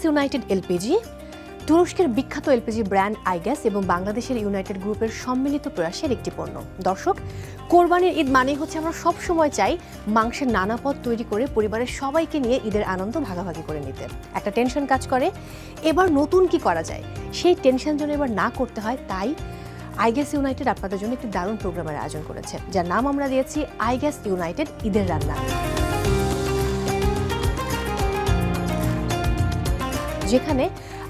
United LPG, তুরস্কের বিখ্যাত LPG brand আইগ্যাস এবং বাংলাদেশের ইউনাইটেড গ্রুপের সম্মিলিত প্রয়াসের একটি পণ্য। দর্শক, কোরবানির ঈদ মানেই হচ্ছে আমরা সব সময় চাই মাংসের নানা পদ তৈরি করে পরিবারের সবাইকে নিয়ে ঈদের আনন্দ ভাগাভাগি করে নিতে। একটা টেনশন কাজ করে, এবার নতুন কি করা যায়, সেই টেনশন যেন এবার না করতে হয়, তাই আইগ্যাস ইউনাইটেড আপনাদের জন্য একটি দারুণ প্রোগ্রামের আয়োজন করেছে, যার নাম আমরা দিয়েছি আইগ্যাস ইউনাইটেড ঈদের রান্না, যেখানে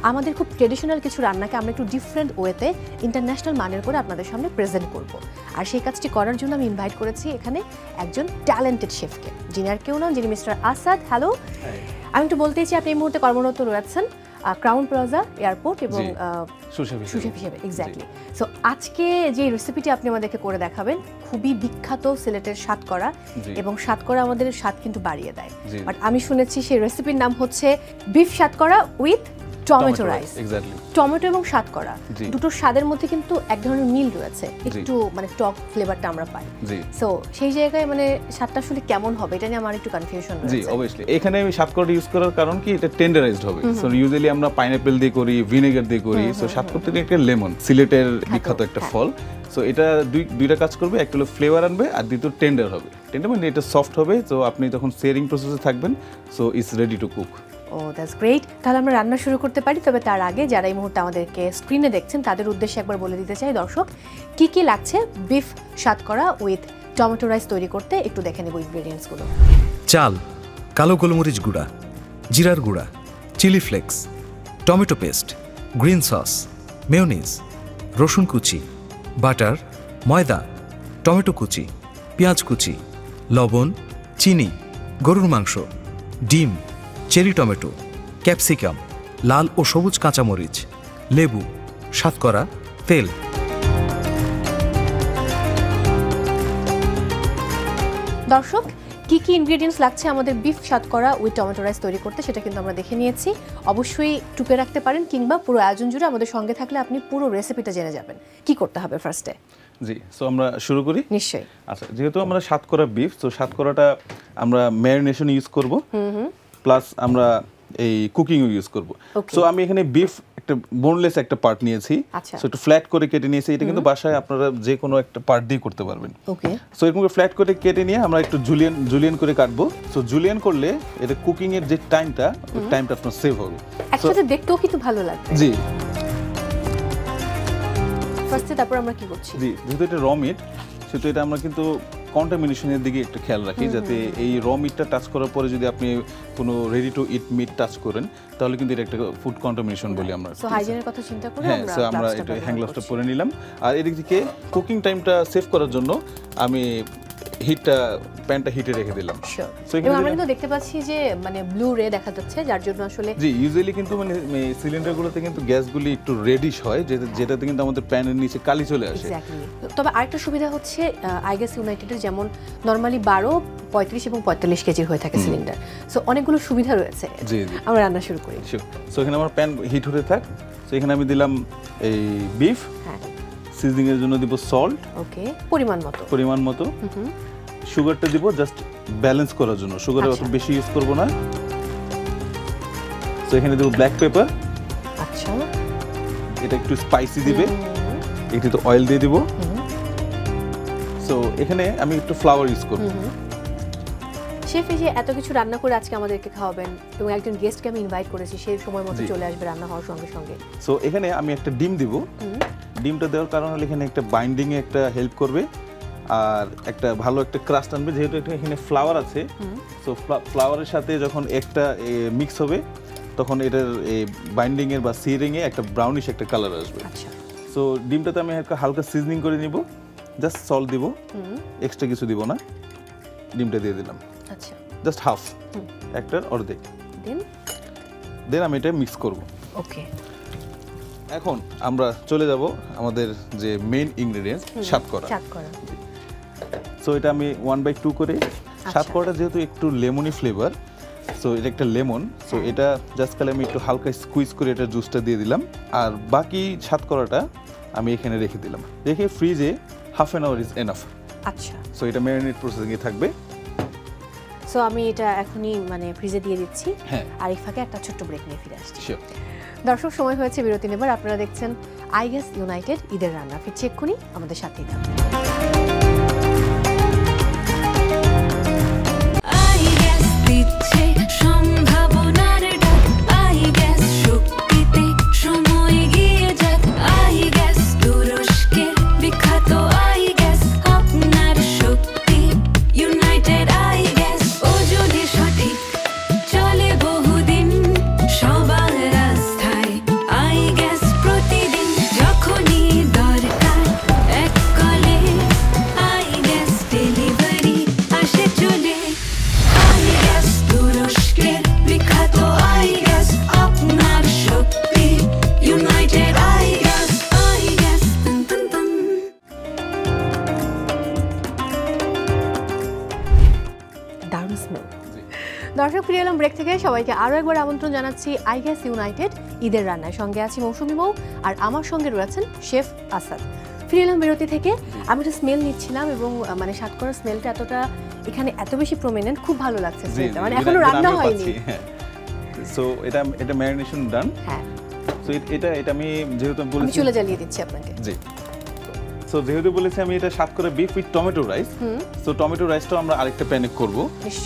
আমাদের খুব ট্রেডিশনাল কিছু রান্নাকে আমরা একটু ডিফারেন্ট ওয়েতে ইন্টারন্যাশনাল মানের করে আপনাদের সামনে প্রেজেন্ট করব। আর সেই কাজটি করার জন্য আমি ইনভাইট করেছি এখানে একজন ট্যালেন্টেড শেফকে, যিনি আর কেউ নন, যিনি মিস্টার আসাদ। হ্যালো, আমি একটু বলতেই চাই আপনি এই মুহূর্তে কর্মরত রয়েছেন ক্রাউন প্লাজা এয়ারপোর্ট এবং সুশেফ হিসেবে। এক্স্যাক্টলি। সো আজকে যে রেসিপিটি আপনি আমাদেরকে করে দেখাবেন খুবই বিখ্যাত সিলেটের সাতকরা, এবং সাতকরা আমাদের স্বাদ কিন্তু বাড়িয়ে দেয়। বাট আমি শুনেছি সেই রেসিপির নাম হচ্ছে beef satkora with tomato rice. Exactly. Tomato এবং সাতকরা দুটোর স্বাদের মধ্যে কিন্তু এক ধরনের মিল রয়েছে, একটু মানে টক ফ্লেভারটা আমরা পাই। সো সেই জায়গায় মানে স্বাদটা আসলে কেমন হবে এটা নিয়ে আমার একটু কনফিউশন রয়েছে। জি, অবভিয়াসলি এখানে আমি সাতকরা ইউজ করার কারণ কি, এটা টেন্ডারাইজড হবে। সো ইউজুয়ালি আমরা পাইনাপল দিয়ে করি, ভিনেগার দিয়ে করি। সো সাতকরা থেকে একটা লেমন, সিলেটের বিখ্যাত একটা ফল। সো এটা দুইটা কাজ করবে, একটা হলো ফ্লেভার আনবে আর দ্বিতীয় টেন্ডার হবে। টেন্ডার মানে এটা সফট হবে, তো আপনি তখন সেয়ারিং প্রসেসে থাকবেন। So it's ready to cook. Oh that's great. তাহলে আমরা রান্না শুরু করতে পারি, তবে তার আগে যারা এই মুহূর্তে আমাদেরকে স্ক্রিনে দেখছেন তাদের উদ্দেশ্যে একবার বলে দিতে চাই দর্শক, কি কি লাগছে beef satkora with tomato rice তৈরি করতে। একটু দেখে নেব ইনগ্রেডিয়েন্টসগুলো। চাল, কালো গোলমরিচ গুঁড়া, জিরার গুঁড়া, chilli flakes, tomato paste, green sauce, mayonnaise, রসুন কুচি, বাটার, ময়দা, টমেটো কুচি, পেঁয়াজ কুচি, লবণ, চিনি, গরুর মাংস, ডিম, চেরি টমেটো, ক্যাপসিকাম, লাল ও সবুজ কাঁচামরিচ, লেবু, সাতকরা, তেল। দর্শক, কি কি ইনগ্রেডিয়েন্টস লাগছে আমাদের beef satkora with tomato rice তৈরি করতে সেটা কিন্তু আমরা দেখে নিয়েছি। অবশ্যই টুকে রাখতে পারেন, কিংবা পুরো আয়োজন জুড়ে আমাদের সঙ্গে থাকলে আপনি পুরো রেসিপিটা জেনে যাবেন। কি করতে হবে ফার্স্টে? জি, সো আমরা শুরু করি। নিশ্চয়ই। আচ্ছা, যেহেতু আমরা সাতকরা বিফ, তো সাতকরাটা আমরা ম্যারিনেশন ইউজ করব, প্লাস আমরা এই কুকিংও ইউজ করব। সো আমি এখানে বিফ একটা বোনলেস একটা পার্ট নিয়েছি। সো একটু ফ্ল্যাট করে কেটে নিয়েছি। এটা কিন্তু বাসায় আপনারা যে কোনো একটা পার্ট দিয়ে করতে পারবেন। ওকে। সো এরকম ফ্ল্যাট করে কেটে নিয়ে আমরা একটু জুলিয়ান করে কাটবো। সো জুলিয়ান করলে এটা কুকিং এর যে টাইমটা, ওই টাইমটা আপনার সেভ হবে। একসাথে দেখতেও কিন্তু ভালো লাগবে। জি। ফার্স্টে তারপর আমরা কি করছি? জি, যেহেতু এটা র মিট, সেহেতু এটা আমরা কিন্তু কন্টামিনেশনের দিকে একটু খেয়াল রাখি, যাতে এই র মিটটা টাচ করার পরে যদি আপনি কোনো ready to it meet touch করেন, তাহলে কিন্তু এটা একটা ফুড কন্টামিনেশন বলি আমরা। সো হাইজিনের কথা চিন্তা করে আমরা এটা হ্যান্ড গ্লাভসটা পরে নিলাম। আর এদিক থেকে কুকিং টাইমটা সেভ করার জন্য আমি প্যানটা হিটে রেখে দিলাম। এবং আমরা কিন্তু দেখতে পাচ্ছি যে মানে ব্লু রে দেখা যাচ্ছে, যার জন্য আসলে জি ইউজুয়ালি কিন্তু মানে সিলিন্ডারগুলোতে কিন্তু গ্যাসগুলি একটু রেডিশ হয়, যেটাতে কিন্তু আমাদের প্যানের নিচে কালি চলে আসে। তবে আরেকটা সুবিধা হচ্ছে আইগ্যাস ইউনাইটেডের যেমন নরমালি 12, 35 এবং 45 কেজির হয়ে থাকে সিলিন্ডার। সো অনেকগুলো সুবিধা রয়েছে। জি, আমরা রান্না শুরু করি। সো এখানে আমার প্যান হিট হতে থাক। সো এখানে আমি দিলাম এই বিফ। হ্যাঁ। সিজনিং এর জন্য দিব সল্ট। ওকে, পরিমাণ মতো। সুগারটা দিব জাস্ট ব্যালেন্স করার জন্য, সুগার অত বেশি ইউজ করব না। সো এখানে দেব ব্ল্যাক পেপার। আচ্ছা, এটা একটু স্পাইসি দিবে। একটু তো অয়েল দিয়ে দিব। সো এখানে আমি একটু ফ্লাওয়ার ইউজ করব। শেফ এই যে এত কিছু রান্না করে আজকে আমাদেরকে খাওয়াবেন, এবং একজন গেস্টকে আমি ইনভাইট করেছি, সেই সময় মতো চলে আসবে রান্না হওয়ার সঙ্গে সঙ্গে। সো এখানে আমি একটা ডিম দিব। ডিমটা দেওয়ার কারণ হলো এখানে একটা বাইন্ডিং এ একটা হেল্প করবে, আর একটা ভালো একটা ক্রাস্ট আনবে। যেহেতু এখানে ফ্লাওয়ার আছে, সো ফ্লাওয়ারের সাথে যখন একটা মিক্স হবে, তখন এটার বাইন্ডিং এর বা সিরিং এ একটা ব্রাউনিশ একটা কালার আসবে। আচ্ছা। সো ডিমটাতে আমি হালকা সিজনিং করে নিব, জাস্ট সল্ট দিব, এক্সট্রা কিছু দিব না। ডিমটা দিয়ে দিলাম। আচ্ছা, জাস্ট হাফ, একটার অর্ধেক। দেন আমি এটা মিক্স করব। ওকে। এখন আমরা চলে যাব আমাদের যে মেইন ইনগ্রেডিয়েন্টস, সাতকরা। সো এটা আমি 1/2 করে, সাতকরাটা যেহেতু একটু লেমনি ফ্লেভার, সো এটা একটা লেমন। সো এটা জাস্ট খালি আমি একটু হালকা স্কুইজ করে এটা জুসটা দিয়ে দিলাম। আর বাকি সাতকরাটা আমি এখানে রেখে দিলাম, রেখে ফ্রিজে half an hour is enough. আচ্ছা। সো এটা ম্যারিনেট প্রসেসিংয়ে থাকবে। সো আমি এটা এখনই মানে ফ্রিজে দিয়ে দিচ্ছি হ্যাঁ আর এই ফাঁকে একটা ছোট্ট ব্রেক নিয়ে ফিরে আসছি শিওর। দর্শক সময় হয়েছে বিরতি নেবার আপনারা দেখছেন আই গেস ইউনাইটেড ঈদের রান্না ফিরছি এক্ষুনি আমাদের সাথেই থাকুন দর্শক ফিরে এলাম ব্রেক থেকে সবাইকে আরও একবার আমন্ত্রণ জানাচ্ছি আই গেস ইউনাইটেড ঈদের রান্নায় সঙ্গে আছি মৌসুমী মৌ আর আমার সঙ্গে রয়েছেন শেফ আসাদ ফিরে এলাম বিরতি থেকে আমি একটা স্মেল নিচ্ছিলাম এবং মানে সাতকরার স্মেলটা এতটা এখানে এত বেশি প্রমিনেন্ট খুব ভালো লাগছে স্মেলটা মানে এখনো রান্না হয়নি সো এটা ম্যারিনেশন ডান হ্যাঁ সো এটা আমি যেহেতু আমি বলেছি চুলা জ্বালিয়ে দিচ্ছি আপনাকে জি সো যেহেতু বলেছি আমি এটা satkora beef with tomato rice so tomato রাইসটা আমরা আরেকটা প্যানে করব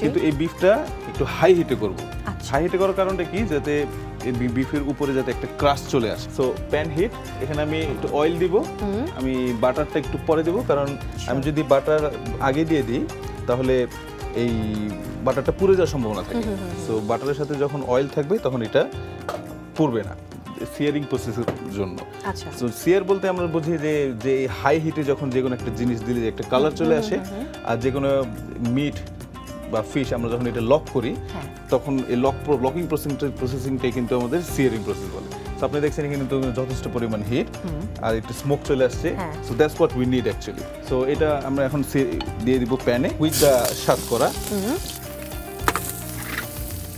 কিন্তু এই বিফটা একটু হাই হিটে করব হাই হিটে করার কারণটা কি যাতে এই বিফের উপরে যাতে একটা ক্রাশ চলে আসে সো প্যান হিট এখানে আমি একটু অয়েল দিব আমি বাটারটা একটু পরে দেব কারণ আমি যদি বাটার আগে দিয়ে দিই তাহলে এই বাটারটা পুড়ে যাওয়ার সম্ভাবনা থাকে সো বাটারের সাথে যখন অয়েল থাকবে তখন এটা পুড়বে না সিয়ারিং প্রসেসের জন্য আচ্ছা সো সিয়ার বলতে আমরা বুঝি যে হাই হিটে যখন যে কোনো একটা জিনিস দিলে যে একটা কালার চলে আসে আর যে কোনো মিট বা ফিশ আমরা যখন এটা লক করি তখন এই লকিং প্রসেসিংটাই কিন্তু আমাদের সিয়ারিং প্রসেস বলে সো আপনি দেখছেন এখানে তো যথেষ্ট পরিমাণ হিট আর একটু স্মোক চলে আসছে so that's what we need actually so এটা আমরা এখন দিয়ে দিব প্যানে উইথ দ্য সাতকরা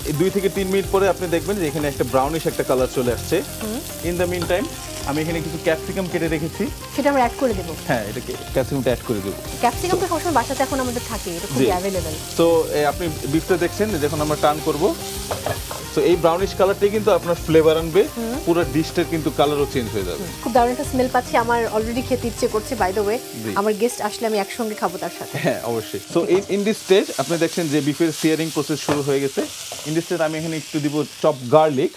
এই 2 থেকে 3 মিনিট পরে আপনি দেখবেন যে এখানে একটা ব্রাউনিশ একটা কালার চলে আসছে ইন দ্য মিন টাইম আমি এখানে কিছু ক্যাপসিকাম কেটে রেখেছি সেটা আমরা অ্যাড করে দেব হ্যাঁ এটা ক্যাপসিকামটা অ্যাড করে দেব ক্যাপসিকামটা সবসময় বাসাতে এখন আমাদের থাকে এটা খুবই অ্যাভেলেবল তো আপনি বিফটা দেখছেন যখন আমরা টার্ন করব সো এই ব্রাউনিশ কালারটাই কিন্তু আপনার ফ্লেভার আনবে পুরো ডিশটার কিন্তু কালারও চেঞ্জ হয়ে যাবে খুব দারুণ একটা স্মেল পাচ্ছি আমার অলরেডি খেতে ইচ্ছে করছে বাই দ্য ওয়ে আমার গেস্ট আসলে আমি একসঙ্গে খাবো তার সাথে হ্যাঁ অবশ্যই সো ইন দিস স্টেজ আপনি দেখছেন যে বিফের সিয়ারিং প্রসেস শুরু হয়ে গেছে ইন দিস স্টেজ আমি এখানে একটু দিব চপ গার্লিক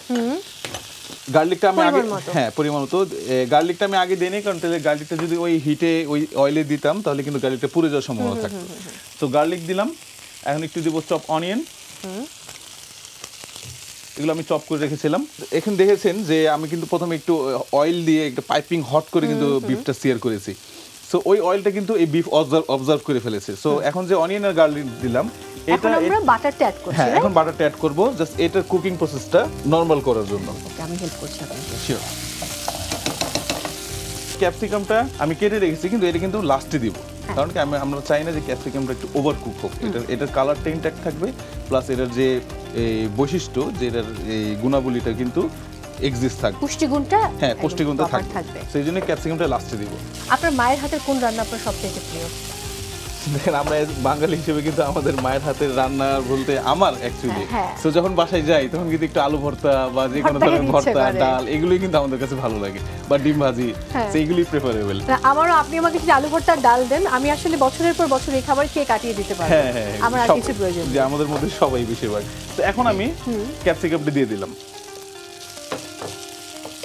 গার্লিকটা আমি আগে হ্যাঁ পরিমাণ মতো গার্লিকটা আমি আগে দিইনি কারণ তাহলে গার্লিকটা যদি ওই হিটে ওই অয়েলে দিতাম তাহলে কিন্তু গার্লিকটা পুড়ে যাওয়ার সম্ভাবনা থাকতো তো গার্লিক দিলাম এখন একটু দিব চপ অনিয়ন এগুলো আমি চপ করে রেখেছিলাম এখন দেখেছেন যে আমি কিন্তু প্রথমে একটু অয়েল দিয়ে একটা পাইপিং হট করে কিন্তু বিফটা সিয়ার করেছি সো ওই অয়েলটা কিন্তু এই বিফ অবজার্ভ করে ফেলেছে সো এখন যে অনিয়ন আর গার্লিক দিলাম এটা আমরা বাটারটা অ্যাড করছি হ্যাঁ এখন বাটারটা অ্যাড করব জাস্ট এটার কুকিং প্রসেসটা নরমাল করার জন্য ওকে আমি হেল্প করছি আপনাকে শিওর ক্যাপসিকামটা আমি কেটে রেখেছি কিন্তু এটা কিন্তু লাস্টে দিব কারণ কি আমরা চাই না যে ক্যাপসিকামটা একটু ওভার কুক হোক এটার কালারটা ইনট্যাক্ট থাকবে প্লাস এটার যে বৈশিষ্ট্য যে এটার এই গুণাবলীটা কিন্তু এক্সিস্ট থাকবে পুষ্টিগুণটা হ্যাঁ পুষ্টিগুণটা থাকবে সেই জন্য ক্যাপসিকামটা লাস্টে দিব আপনার মায়ের হাতের কোন রান্না আপনার সবথেকে প্রিয় দেখেন আমরা বাঙালি হিসেবে কিন্তু আমাদের মায়ের হাতের রান্না বলতে আমার অ্যাকচুয়ালি তো যখন বাসায় যাই তখন কিন্তু একটু আলু ভর্তা বা যে কোনো ধরনের ভর্তা ডাল এগুলোই কিন্তু আমাদের কাছে ভালো লাগে বা ডিম ভাজি সেইগুলোই প্রেফারেবল আমারও আপনি আমাকে যদি আলু ভর্তা ডাল দেন আমি আসলে বছরের পর বছর এই খাবার খেয়ে কাটিয়ে দিতে পারবো আমার আর কিছু প্রয়োজন নেই যে আমাদের মধ্যে সবাই বেশিরভাগ তো এখন আমি ক্যাপসিকামটা দিয়ে দিলাম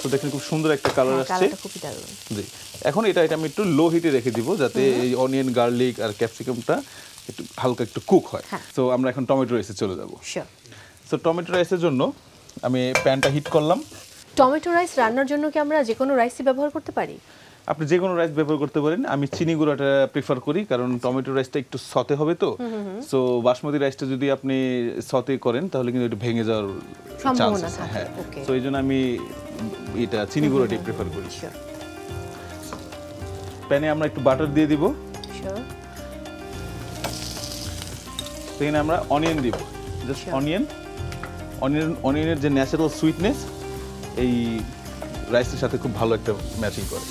তো দেখেন খুব সুন্দর একটা কালার আসছে খুবই দারুণ জি এখন এটা আমি একটু লো হিটে রেখে দিব যাতে এই অনিয়ন গার্লিক আর ক্যাপসিকামটা একটু হালকা একটু কুক হয় সো আমরা এখন টমেটো রাইসে চলে যাব সো টমেটো রাইসের জন্য আমি প্যানটা হিট করলাম টমেটো রাইস রান্নার জন্য কি আমরা যে কোনো রাইসই ব্যবহার করতে পারি আপনি যে কোনো রাইস ব্যবহার করতে পারেন আমি চিনি গুঁড়াটা প্রেফার করি কারণ টমেটো রাইসটা একটু সতে হবে তো সো বাসমতি রাইসটা যদি আপনি সতে করেন তাহলে কিন্তু একটু ভেঙে যাওয়ার চান্স আছে হ্যাঁ সো এই জন্য আমি এটা চিনি গুঁড়াটাই প্রেফার করি প্যানে আমরা একটু বাটার দিয়ে দিব সেখানে আমরা অনিয়ন দিব জাস্ট অনিয়নের যে ন্যাচারাল সুইটনেস এই রাইসের সাথে খুব ভালো একটা ম্যাচিং করে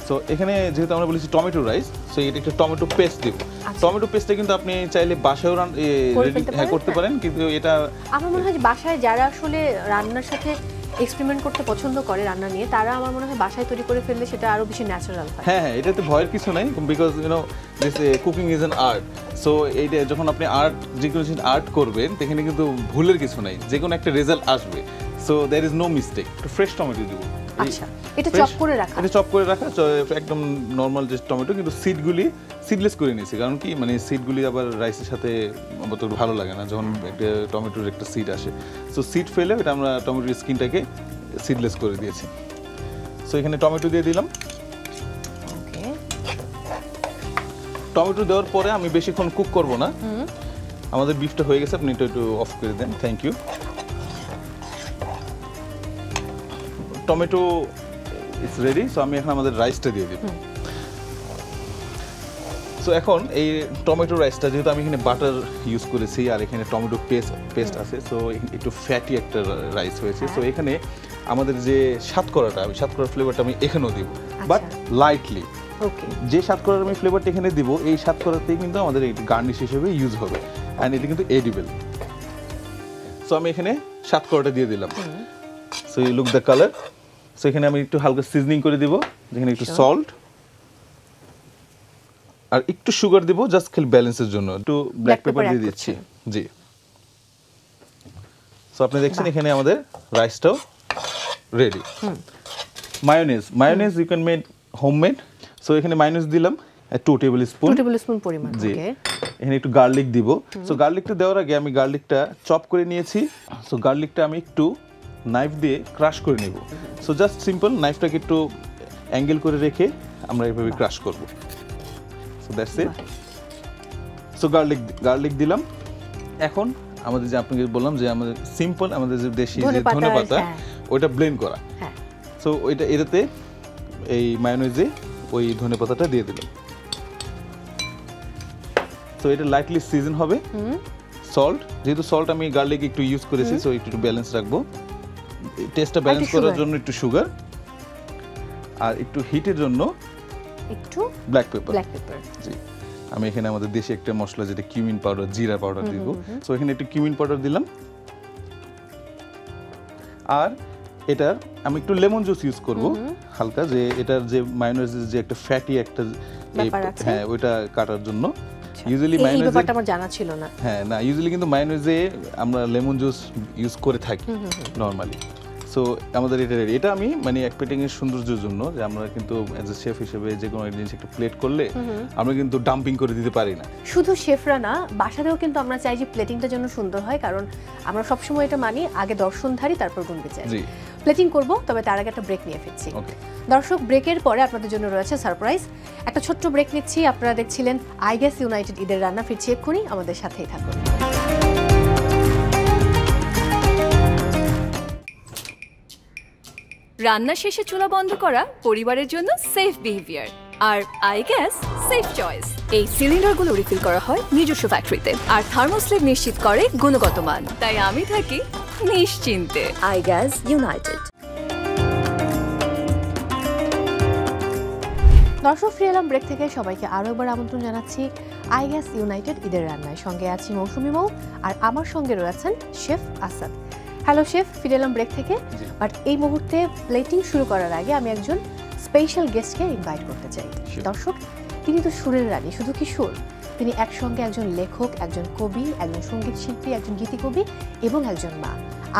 সো এখানে যেহেতু আমরা বলেছি টমেটো রাইস সো এটা একটা টমেটো পেস্ট দিব টমেটো পেস্টটা কিন্তু আপনি চাইলে বাসায়ও করতে পারেন, কিন্তু এটা আমার মনে হয় যে বাসায় যারা আসলে রান্নার সাথে এক্সপেরিমেন্ট করতে পছন্দ করে রান্না নিয়ে, তারা আমার মনে হয় বাসায় তৈরি করে ফেললে সেটা আরো বেশি ন্যাচারাল হয়। হ্যাঁ, এটাতে ভয়ের কিছু নাই, because this cooking is an art. So এইটা যখন আপনি যে কোনো আর্ট করবেন, সেখানে কিন্তু ভুলের কিছু নাই, যে কোনো একটা রেজাল্ট আসবে। So there is no mistake. একটু ফ্রেশ টমেটো দেবো। আচ্ছা, এটা চপ করে রাখা? এটা চপ করে রাখা, একদম নর্মাল যে টমেটো, কিন্তু সিডলেস করে নিয়েছি। কারণ কি, মানে সিডগুলি আবার রাইসের সাথে অত ভালো লাগে না যখন একটা টমেটোর একটা সিড আসে। সো সিড ফেলে এটা আমরা টমেটোর স্কিনটাকে সিডলেস করে দিয়েছি। সো এখানে টমেটো দিয়ে দিলাম। ওকে, টমেটো দেওয়ার পরে আমি বেশিক্ষণ কুক করব না। আমাদের বিফটা হয়ে গেছে, আপনি একটু অফ করে দেন। Thank you. Tomato it's ready. So আমি এখন আমাদের রাইসটা দিয়ে দিব। সো এখন এই টমেটো রাইসটা, যেহেতু আমি এখানে বাটার ইউজ করেছি আর এখানে টমেটো পেস্ট আছে, সো একটু ফ্যাটি একটা রাইস হয়েছে। সো এখানে আমাদের যে সাতকরার ফ্লেভারটা আমি এখানেও দিব, বাট লাইটলি। ওকে, যে সাতকরার আমি ফ্লেভারটা এখানে দিব, এই সাতকরাতেই কিন্তু আমাদের এই গার্নিশ হিসেবে ইউজ হবে, অ্যান্ড এটা কিন্তু এডিবল। সো আমি এখানে সাতকরাটা দিয়ে দিলাম। So you look the colour. So এখানে আমি একটু হালকা সিজনিং করে দিব, যেখানে একটু সল্ট আর একটু সুগার দিব, জাস্ট খালি ব্যালেন্সের জন্য। একটু ব্ল্যাক পেপার দিয়ে দিচ্ছি। জি। সো আপনি দেখছেন এখানে আমাদের রাইসটাও ready. Mayonnaise you can made homemade. So এখানে মায়োনেজ দিলাম 2 টেবিল স্পুন পরিমাণ। জি। এখানে একটু গার্লিক দিব। সো গার্লিকটা দেওয়ার আগে আমি গার্লিকটা চপ করে নিয়েছি। সো গার্লিকটা আমি একটু নাইফ দিয়ে ক্রাশ করে নিব। সো জাস্ট সিম্পল, নাইফটাকে একটু অ্যাঙ্গেল করে রেখে আমরা এইভাবে ক্রাশ করব। So that's it. So garlic দিলাম। এখন আমাদের যে আপনাকে বললাম যে আমাদের সিম্পল, আমাদের যে দেশি যে ধনেপাতা, ওইটা ব্লেন্ড করা। সো এটাতে এই মায়োনেজে ওই ধনেপাতাটা দিয়ে দিলাম। সো এটা লাইটলি সিজন হবে। সল্ট, যেহেতু সল্ট আমি গার্লিক একটু ইউজ করেছি, সো একটু ব্যালেন্স রাখবো। টেস্টটা ব্যালেন্স করার জন্য একটু সুগার, আর একটু হিটের জন্য একটু ব্ল্যাক পেপার। জি। আমি এখানে আমাদের দেশি একটা মশলা, যেটা কিউমিন পাউডার, জিরা পাউডার দিব। সো এখানে একটু কিউমিন পাউডার দিলাম। আর এটার আমি একটু লেমন জুস ইউজ করব হালকা, যে এটার যে মায়োনেজের যে একটা ফ্যাটি একটা হ্যাঁ, ওইটা কাটার জন্য। ইউজুয়ালি মায়োনেজ, ব্যাপারটা আমার জানা ছিল না। হ্যাঁ, না, ইউজুয়ালি কিন্তু মায়োনেজে আমরা লেমন জুস ইউজ করে থাকি নরমালি। সো আমাদের এটা রেডি। এটা আমি মানে এক প্লেটিংয়ের সৌন্দর্যের জন্য, যে আমরা কিন্তু অ্যাজ এ শেফ হিসেবে যে কোনো জিনিস একটা প্লেট করলে আমরা কিন্তু ডাম্পিং করে দিতে পারি না। শুধু শেফরা না, বাসাতেও কিন্তু আমরা চাই যে প্লেটিংটা যেন সুন্দর হয়, কারণ আমরা সবসময় এটা মানি, আগে দর্শনধারী তারপর গুণবিচার। প্লেটিং করব, তবে তার আগে একটা ব্রেক নিয়ে ফিরছি। দর্শক, ব্রেকের পরে আপনাদের জন্য রয়েছে সারপ্রাইজ। একটা ছোট্ট ব্রেক নিচ্ছি। আপনারা দেখছিলেন আই গেস ইউনাইটেড ঈদের রান্না। ফিরছি এক্ষুনি, আমাদের সাথেই থাকুন। রান্না শেষে চুলা বন্ধ করা পরিবারের জন্য সেফ বিহেভিয়ার, আর আই গ্যাস সেফ চয়েস। এই সিলিন্ডারগুলো রিফিল করা হয় নিজস্ব ফ্যাক্টরিতে, আর থার্মোস্টেট নিশ্চিত করে গুণগত মান। তাই আমি থাকি নিশ্চিন্তে। I gas United. দর্শক, ফিরে এলাম ব্রেক থেকে। সবাইকে আরও একবার আমন্ত্রণ জানাচ্ছি আই গ্যাস ইউনাইটেড ঈদের রান্নায়। সঙ্গে আছি মৌসুমী মৌ, আর আমার সঙ্গে রয়েছেন শেফ আসাদ। হ্যালো শেফ, ফিরে এলাম ব্রেক থেকে। বাট এই মুহূর্তে প্লেটিং শুরু করার আগে আমি একজন স্পেশাল গেস্টকে ইনভাইট করতে চাই। দর্শক, তিনি তো সুরের রানী। শুধু কি সুর, তিনি একসঙ্গে একজন লেখক, একজন কবি, একজন সঙ্গীত শিল্পী, একজন গীতিকবি এবং একজন মা।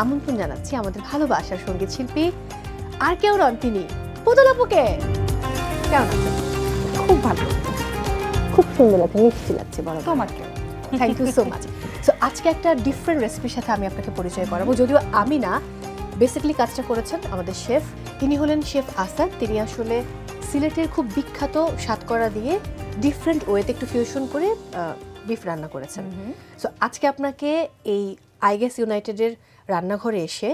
আমন্ত্রণ জানাচ্ছি আমাদের ভালোবাসার সঙ্গীত শিল্পী, আর কেউ নন, তিনি পুতুল আপুকে। কেমন আছেন? খুব ভালো, খুব সুন্দর লাগছে, মিষ্টি লাগছে। বড় তোমাকে thank you so much. So আজকে একটা ডিফারেন্ট রেসিপির সাথে আমি আপনাকে পরিচয় করাবো। যদিও আমি না, বেসিক্যালি কাজটা করেছেন আমাদের শেফ। তিনি হলেন শেফ আসাদ। তিনি আসলে সিলেটের খুব বিখ্যাত সাতকরা দিয়ে ডিফারেন্ট ওয়েতে একটু ফিউশন করে বিফ রান্না করেছেন। সো আজকে আপনাকে এই আই গেস ইউনাইটেডের রান্নাঘরে এসে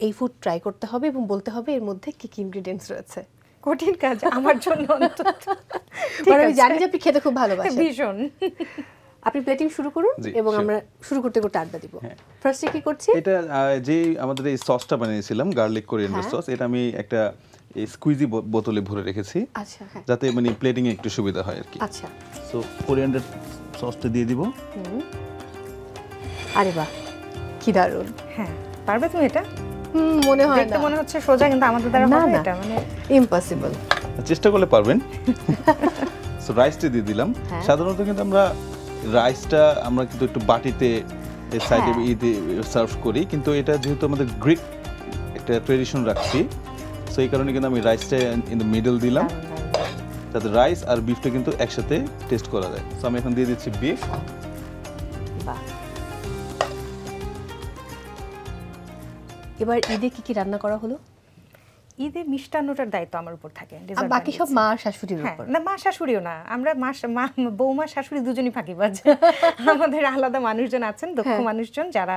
এই ফুড ট্রাই করতে হবে এবং বলতে হবে এর মধ্যে কি কি ইনগ্রেডিয়েন্টস রয়েছে। কঠিন কাজ আমার জন্য অন্তত। আমি জানি যে আপনি খেতে খুব ভালোবাসেন। ভীষণ। আপনি প্লেটিং শুরু করুন এবং আমরা শুরু করতে করতে আড্ডা দিব। ফার্স্টে কি করছি, এটা যে আমাদের এই সসটা বানিয়েছিলাম গার্লিক কোরিয়ান্ডার সস, এটা আমি একটা এই স্কুইজি বোতলে ভরে রেখেছি, আচ্ছা হ্যাঁ, যাতে মানে প্লেটিং এ একটু সুবিধা হয় আর কি। আচ্ছা। সো কোরিয়ান্ডার সসটা দিয়ে দিব। আরে বাহ, কি দারুণ। হ্যাঁ, পারবে তুমি এটা? মনে হয় দেখতে না, মনে হচ্ছে সোজা, কিন্তু আমাদের দ্বারা না, হবে না। এটা মানে ইম্পসিবল। চেষ্টা করলে পারবেন। সো রাইসটা দিয়ে দিলাম। হ্যাঁ। সাধারণত কিন্তু আমরা রাইসটা আমরা কিন্তু একটু বাটিতে সাইডে সার্ভ করি, কিন্তু এটা যেহেতু আমাদের গ্রিক একটা ট্রেডিশন রাখছি, সো এই কারণে কিন্তু আমি রাইসটা ইন দ্য মিডল দিলাম, যাতে রাইস আর বিফটা কিন্তু একসাথে টেস্ট করা যায়। সো আমি এখন দিয়ে দিচ্ছি বিফ। বাহ। এবার ঈদে কি কি রান্না করা হলো? ঈদে মিষ্টান্নটার দায়িত্ব আমার উপর থাকে, আর dessert বাকি সব বানিয়েছি। মা আর শাশুড়ির হ্যাঁ, উপর। না মা শাশুড়িও না, আমরা বৌমা শাশুড়ি দুজনই ফাঁকিবাজ। আমাদের আলাদা মানুষজন আছেন, দক্ষ মানুষজন যারা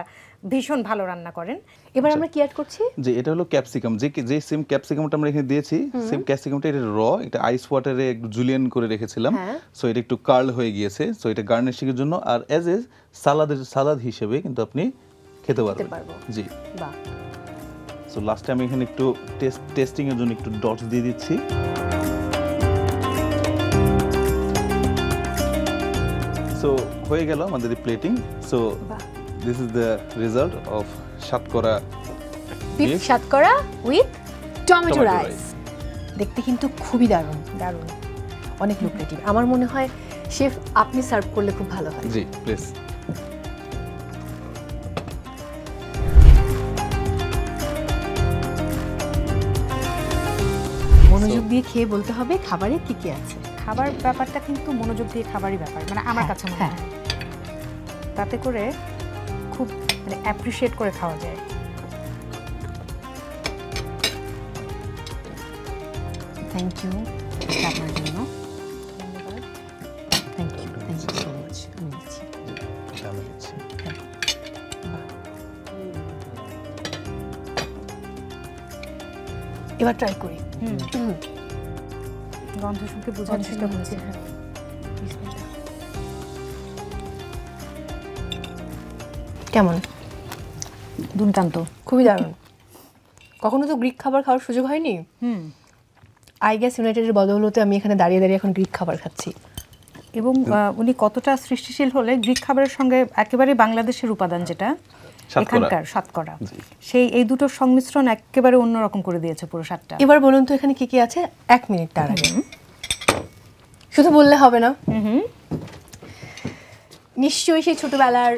ভীষণ ভালো রান্না করেন। এবার আমরা কি অ্যাড করছি? যে এটা হলো ক্যাপসিকাম, যে সেম ক্যাপসিকামটা আমরা এখানে দিয়েছি, সেম ক্যাপসিকামটা এটা এটা আইস ওয়াটারে একটু জুলিয়ান করে রেখেছিলাম, হ্যাঁ। সো এটা একটু কার্ল হয়ে গিয়েছে, সো এটা গার্নিশিং এর জন্য আর এজ সালাদ হিসেবে কিন্তু আপনি খেতে পারবেন। পারবো। জি। বাহ। সো লাস্টে আমি এখানে একটু টেস্টিং এর জন্য একটু ডটস দিয়ে দিচ্ছি। সো হয়ে গেল আমাদের এই প্লেটিং। সো বাহ। This is the result of satkora beef beef satkora with tomato tomato rice. দেখতে কিন্তু খুবই দারুণ, দারুণ। অনেক লুক্রেটিভ। আমার মনে হয় শেফ আপনি সার্ভ করলে খুব ভালো হয়। জি প্লিজ। মনোযোগ দিয়ে খেয়ে বলতে হবে খাবারে কি কি আছে। খাবার ব্যাপারটা কিন্তু মনোযোগ দিয়ে খাবারই ব্যাপার, মানে আমার হ্যাঁ, কাছে মনে হ্যাঁ। হয় তাতে করে খুব মানে অ্যাপ্রিশিয়েট করে খাওয়া যায়। থ্যাংক ইউ আপনার জন্য। Thank you so much. আমি দিচ্ছি। আমি দিচ্ছি। এবার ট্রাই করি। গন্ধ শুনতে বোঝার চেষ্টা করছি। হ্যাঁ। কেমন? দুর্দান্ত। খুবই দারুণ। কখনো তো গ্রিক খাবার খাওয়ার সুযোগ হয়নি। আই গেস ইউনাইটেডের বদৌলতে আমি এখানে দাঁড়িয়ে দাঁড়িয়ে এখন গ্রিক খাবার খাচ্ছি। এবং উনি কতটা সৃষ্টিশীল হলে গ্রিক খাবারের সঙ্গে একেবারে বাংলাদেশের উপাদান যেটা সাতকরা। এখানকার সাতকরা, সেই এই দুটোর সংমিশ্রণ একেবারে অন্যরকম করে দিয়েছে পুরো স্বাদটা। এবার বলুন তো এখানে কি কি আছে? 1 মিনিট তার আগে শুধু বললে হবে না। নিশ্চয়ই সেই ছোটবেলার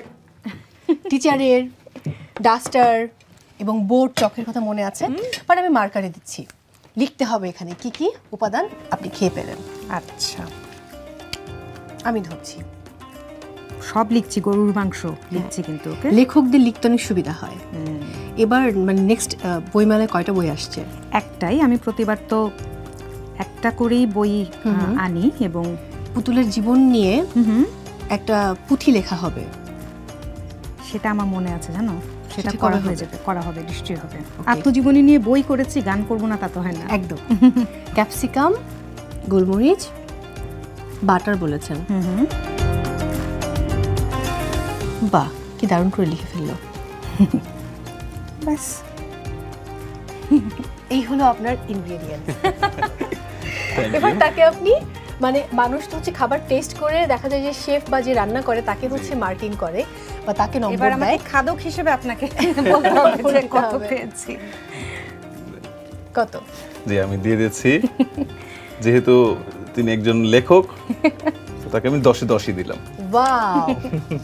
টিচারের ডাস্টার এবং বোর্ড চকের কথা মনে আছে, বাট আমি মার্কারে দিচ্ছি। লিখতে হবে এখানে কি কি উপাদান আপনি খেয়ে পেলেন। আচ্ছা, আমি ধরছি। সব লিখছি, গরুর মাংস লিখছি, কিন্তু ওকে লেখকদের লিখতে অনেক সুবিধা হয়। এবার মানে নেক্সট বইমেলায় কয়টা বই আসছে? একটাই। আমি প্রতিবার তো একটা করেই বই আনি, এবং পুতুলের জীবন নিয়ে একটা পুঁথি লেখা হবে। সেটা আমার মনে আছে, জানো, সেটা সেটা করা কবে হয়ে হবে? যাবে, করা হবে, নিশ্চয়ই হবে। আত্মজীবনী নিয়ে বই করেছি, গান করব না তা তো হয় না। একদম। ক্যাপসিকাম, গোলমরিচ, বাটার বলেছেন। বাহ, কি দারুণ করে লিখে ফেললো। ব্যাস, এই হলো আপনার ইনগ্রেডিয়েন্ট। এবার তাকে আপনি মানে মানুষ তো হচ্ছে খাবার টেস্ট করে দেখা যায় যে শেফ বা যে রান্না করে তাকে হচ্ছে মার্কিং করে বা তাকে নম্বর এবার আমাকে দেয়। খাদক হিসেবে আপনাকে বলতে হবে যে কত পেয়েছি। কত? জি আমি দিয়ে দিচ্ছি। যেহেতু তিনি একজন লেখক, তো তাকে আমি 10-এ 10ই দিলাম। Wow,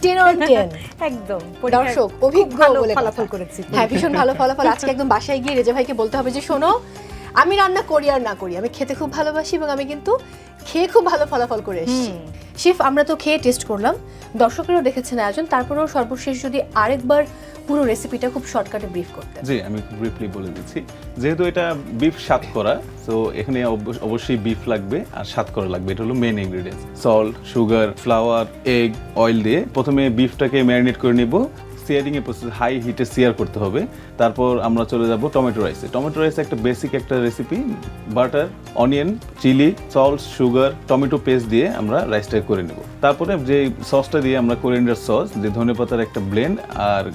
10 on 10। একদম দর্শক অভিজ্ঞ ভালো বলে ফলাফল কথা। করেছি। হ্যাঁ, ভীষণ ভালো ফলাফল। আজকে একদম বাসায় গিয়ে রেজা ভাইকে বলতে হবে যে শোনো, আমি রান্না করি আর না করি, আমি খেতে খুব ভালোবাসি এবং আমি কিন্তু খেয়ে খুব ভালো ফলাফল করে এসেছি। শেফ, আমরা তো খেয়ে টেস্ট করলাম, দর্শকেরও দেখেছেন আয়োজন, তারপরেও সর্বশেষ যদি আরেকবার পুরো রেসিপিটা খুব শর্টকাটে ব্রিফ করতে। জি আমি খুব ব্রিফলি বলে দিচ্ছি। যেহেতু এটা বিফ সাতকরা, সো এখানে অবশ্যই বিফ লাগবে আর সাতকরা লাগবে। এটা হলো main ingredients. Salt, sugar, flower, egg, oil দিয়ে প্রথমে বিফটাকে ম্যারিনেট করে নিব। সিয়ারিং এর প্রসেস হাই হিটে সিয়ার করতে হবে। তারপর আমরা চলে যাব টমেটো রাইসে। টমেটো রাইস একটা বেসিক একটা recipe. Butter, onion, chilli, salt, sugar, tomato paste দিয়ে আমরা রাইসটা করে নেব। তারপরে যে সসটা দিয়ে আমরা কোরিয়ান্ডার সস, যে ধনেপাতার একটা ব্লেন্ড আর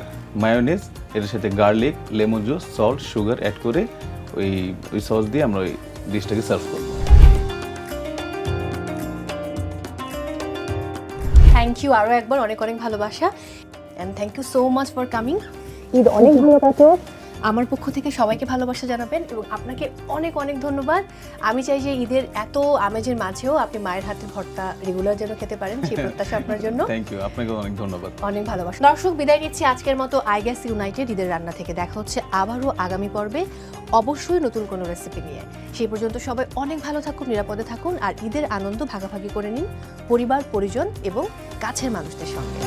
মায়োনেজ, এর সাথে garlic, lemon juice, salt, sugar add করে ওই সস দিয়ে আমরা ওই ডিশটাকে সার্ভ করবো। থ্যাংক ইউ আরও একবার, অনেক অনেক ভালোবাসা and thank you so much for coming. Eid অনেক ভালো কাটুক। আমার পক্ষ থেকে সবাইকে ভালোবাসা জানাবেন এবং আপনাকে অনেক অনেক ধন্যবাদ। আমি চাই যে ঈদের এত আমেজের মাঝেও আপনি মায়ের হাতের ভর্তা রেগুলার যেন খেতে পারেন, সেই প্রত্যাশা আপনার জন্য। থ্যাংক ইউ, আপনাকে অনেক ধন্যবাদ। অনেক ভালোবাসা। দর্শক, বিদায় নিচ্ছি আজকের মতো আই গ্যাস ইউনাইটেড ঈদের রান্না থেকে। দেখা হচ্ছে আবারও আগামী পর্বে, অবশ্যই নতুন কোনো রেসিপি নিয়ে। সেই পর্যন্ত সবাই অনেক ভালো থাকুন, নিরাপদে থাকুন আর ঈদের আনন্দ ভাগাভাগি করে নিন পরিবার, পরিজন এবং কাছের মানুষদের সঙ্গে।